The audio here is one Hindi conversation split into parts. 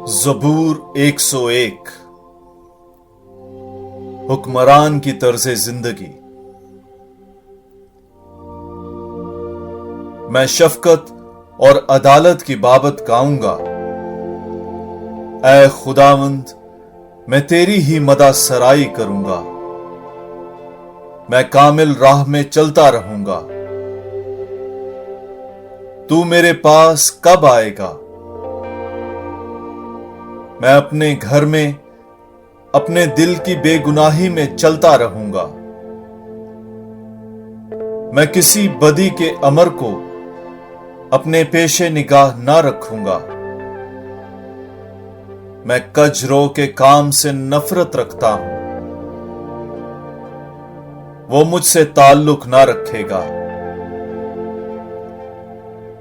ज़बूर 101। हुक्मरान की तर्ज़े जिंदगी। मैं शफकत और अदालत की बाबत गाऊंगा। ऐ खुदावंद, मैं तेरी ही मदा सराई करूंगा। मैं कामिल राह में चलता रहूंगा। तू मेरे पास कब आएगा? मैं अपने घर में अपने दिल की बेगुनाही में चलता रहूंगा। मैं किसी बदी के अमर को अपने पेशे निगाह ना रखूंगा। मैं कजरो के काम से नफरत रखता हूं। वो मुझसे ताल्लुक ना रखेगा।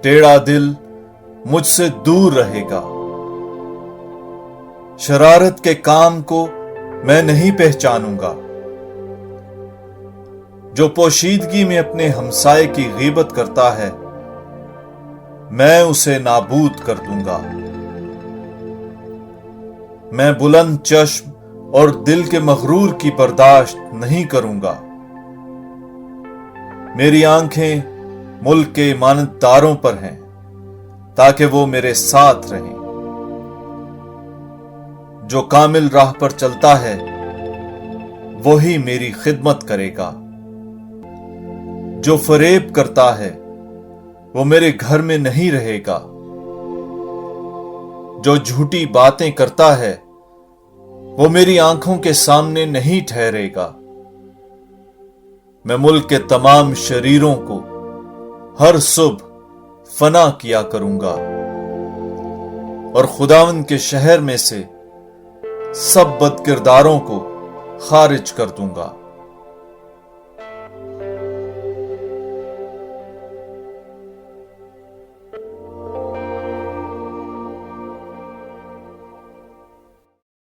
टेढ़ा दिल मुझसे दूर रहेगा। शरारत के काम को मैं नहीं पहचानूंगा। जो पोशीदगी में अपने हमसाये की गीबत करता है, मैं उसे नाबूद कर दूंगा। मैं बुलंद चश्म और दिल के मगरूर की बर्दाश्त नहीं करूंगा। मेरी आंखें मुल्क के ईमानदारों पर हैं, ताकि वो मेरे साथ रहें। जो कामिल राह पर चलता है, वही मेरी खिदमत करेगा। जो फरेब करता है, वो मेरे घर में नहीं रहेगा। जो झूठी बातें करता है, वो मेरी आंखों के सामने नहीं ठहरेगा। मैं मुल्क के तमाम शरीरों को हर सुबह फना किया करूंगा और खुदावंद के शहर में से सब बदकिरदारों को खारिज कर दूंगा।